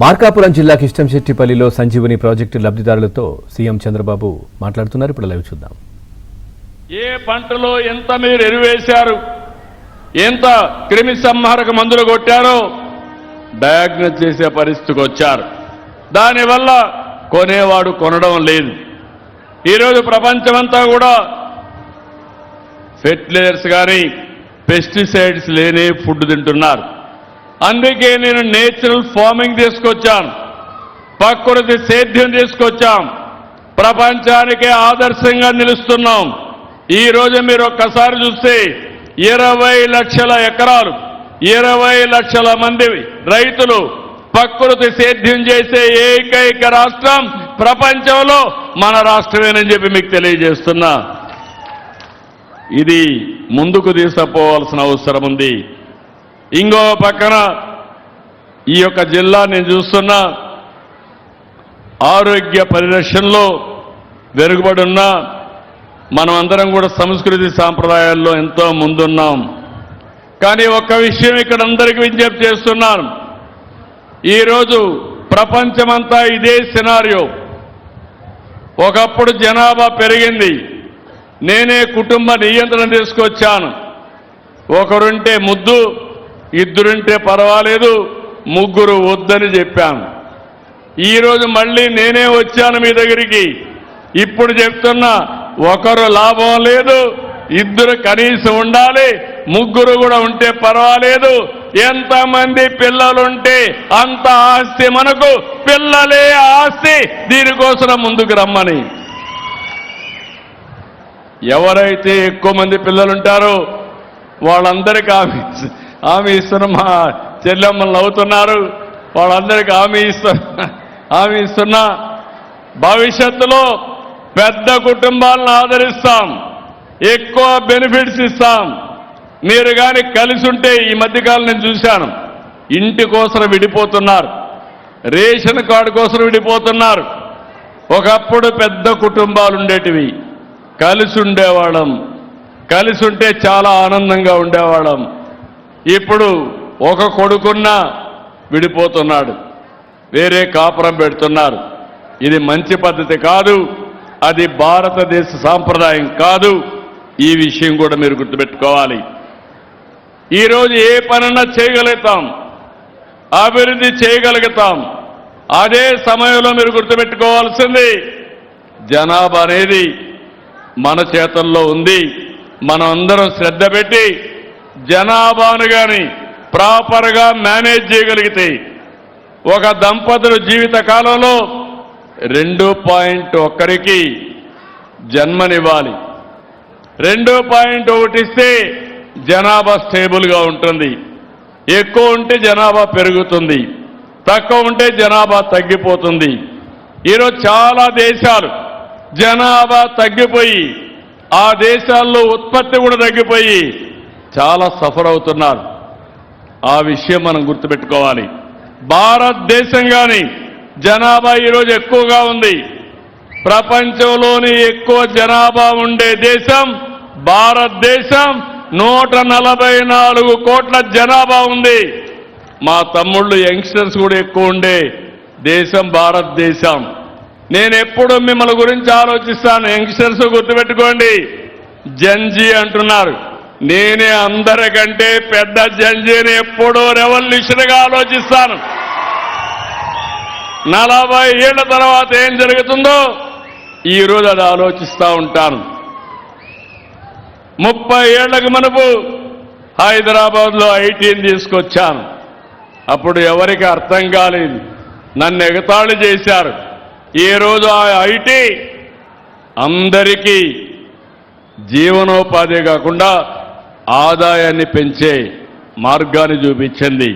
మార్కాపురం జిల్లా కిష్టంశెట్టిపల్లిలో Sanjeevani project లబ్ధిదారులతో CM Chandrababu మాట్లాడుతున్నారు. ఇప్పుడు లైవ్ చూద్దాం. ఏ పంటలో ఎంత మీరు ఎరువేశారు, ఎంత క్రిమి సంహారక మందులు కొట్టారో డయాగ్నోస్ చేసే పరిస్థితికి వచ్చారు. దానివల్ల కొనేవాడు కొనడం లేదు. ఈరోజు ప్రపంచమంతా కూడా ఫెర్టిలైజర్స్ కానీ పెస్టిసైడ్స్ లేని ఫుడ్ తింటున్నారు. అందుకే నేను నేచురల్ ఫార్మింగ్ తీసుకొచ్చాను, ప్రకృతి సేద్యం తీసుకొచ్చాం, ప్రపంచానికే ఆదర్శంగా నిలుస్తున్నాం. ఈ రోజు మీరు ఒక్కసారి చూస్తే 20 లక్షల ఎకరాలు, 20 లక్షల మంది రైతులు ప్రకృతి సేద్యం చేసే ఏకైక రాష్ట్రం ప్రపంచంలో మన రాష్ట్రమేనని చెప్పి మీకు తెలియజేస్తున్నా. ఇది ముందుకు తీసుకుపోవాల్సిన అవసరం ఉంది. ఇంకో పక్కన ఈ యొక్క జిల్లా నేను చూస్తున్నా ఆరోగ్య పరిరక్షణలో వెనుకబడి ఉన్నా. మనం అందరం కూడా సంస్కృతి సాంప్రదాయాల్లో ఎంతో ముందున్నాం. కానీ ఒక్క విషయం ఇక్కడ అందరికీ విజ్ఞప్తి చేస్తున్నాను. ఈరోజు ప్రపంచమంతా ఇదే సినారియో. ఒకప్పుడు జనాభా పెరిగింది, నేనే కుటుంబ నియంత్రణ తీసుకొచ్చాను. ఒకరుంటే ముద్దు, ఇద్దరుంటే పర్వాలేదు, ముగ్గురు వద్దని చెప్పాను. ఈరోజు మళ్ళీ నేనే వచ్చాను మీ దగ్గరికి. ఇప్పుడు చెప్తున్నా, ఒకరు లాభం లేదు, ఇద్దరు కనీసం ఉండాలి, ముగ్గురు కూడా ఉంటే పర్వాలేదు. ఎంతమంది పిల్లలుంటే అంత ఆస్తి మనకు, పిల్లలే ఆస్తి. దీనికోసం ముందుకు రమ్మని. ఎవరైతే ఎక్కువ మంది పిల్లలుంటారో వాళ్ళందరికీ హామీ ఇస్తున్న మా చెల్లెమ్మలు అవుతున్నారు. వాళ్ళందరికీ హామీ ఇస్తున్నా, భవిష్యత్తులో పెద్ద కుటుంబాలను ఆదరిస్తాం, ఎక్కువ బెనిఫిట్స్ ఇస్తాం. మీరు కానీ కలిసి ఉంటే, ఈ మధ్యకాలం నేను చూశాను, ఇంటి కోసం విడిపోతున్నారు, రేషన్ కార్డు కోసం విడిపోతున్నారు. ఒకప్పుడు పెద్ద కుటుంబాలు ఉండేటివి, కలిసి ఉండేవాళ్ళం, కలిసి ఉంటే చాలా ఆనందంగా ఉండేవాళ్ళం. ఇప్పుడు ఒక కొడుకున్నా విడిపోతున్నాడు, వేరే కాపురం పెడుతున్నారు. ఇది మంచి పద్ధతి కాదు, అది భారతదేశ సాంప్రదాయం కాదు. ఈ విషయం కూడా మీరు గుర్తుపెట్టుకోవాలి. ఈరోజు ఏ పనన్నా చేయగలుగుతాం, అభివృద్ధి చేయగలుగుతాం. అదే సమయంలో మీరు గుర్తుపెట్టుకోవాల్సింది, జనాభా అనేది మన చేతుల్లో ఉంది. మనం అందరం శ్రద్ధ పెట్టి జనాభాను కానీ ప్రాపర్గా మేనేజ్ చేయగలిగితే ఒక దంపతులు జీవిత కాలంలో 2.1కి జన్మనివ్వాలి. 2.1 ఇస్తే జనాభా స్టేబుల్గా ఉంటుంది. ఎక్కువ ఉంటే జనాభా పెరుగుతుంది, తక్కువ ఉంటే జనాభా తగ్గిపోతుంది. ఈరోజు చాలా దేశాలు జనాభా తగ్గిపోయి, ఆ దేశాల్లో ఉత్పత్తి కూడా తగ్గిపోయి చాలా సఫర్ అవుతున్నారు. ఆ విషయం మనం గుర్తుపెట్టుకోవాలి. భారతదేశం కానీ జనాభా ఈరోజు ఎక్కువగా ఉంది. ప్రపంచంలోని ఎక్కువ జనాభా ఉండే దేశం భారతదేశం. 144 కోట్ల జనాభా ఉంది. మా తమ్ముళ్ళు యంగ్స్టర్స్ కూడా ఎక్కువ ఉండే దేశం భారతదేశం. నేను ఎప్పుడు మిమ్మల్ని గురించి ఆలోచిస్తాను. యంగ్స్టర్స్ గుర్తుపెట్టుకోండి, జంజీ అంటున్నారు. నేనే అందరికంటే పెద్ద జంజీని ఎప్పుడూ రెవల్యూషన్గా ఆలోచిస్తాను. 40 ఏళ్ల తర్వాత ఏం జరుగుతుందో ఈరోజు అది ఆలోచిస్తూ ఉంటాను. 30 ఏళ్లకు మునుపు హైదరాబాద్లో ఐటీని తీసుకొచ్చాను. అప్పుడు ఎవరికి అర్థం కాలేదు, నన్ను ఎగతాళి చేశారు. ఈ రోజు ఆ ఐటీ అందరికీ జీవనోపాధి కాకుండా ఆదాయాన్ని పెంచే మార్గాన్ని చూపించింది.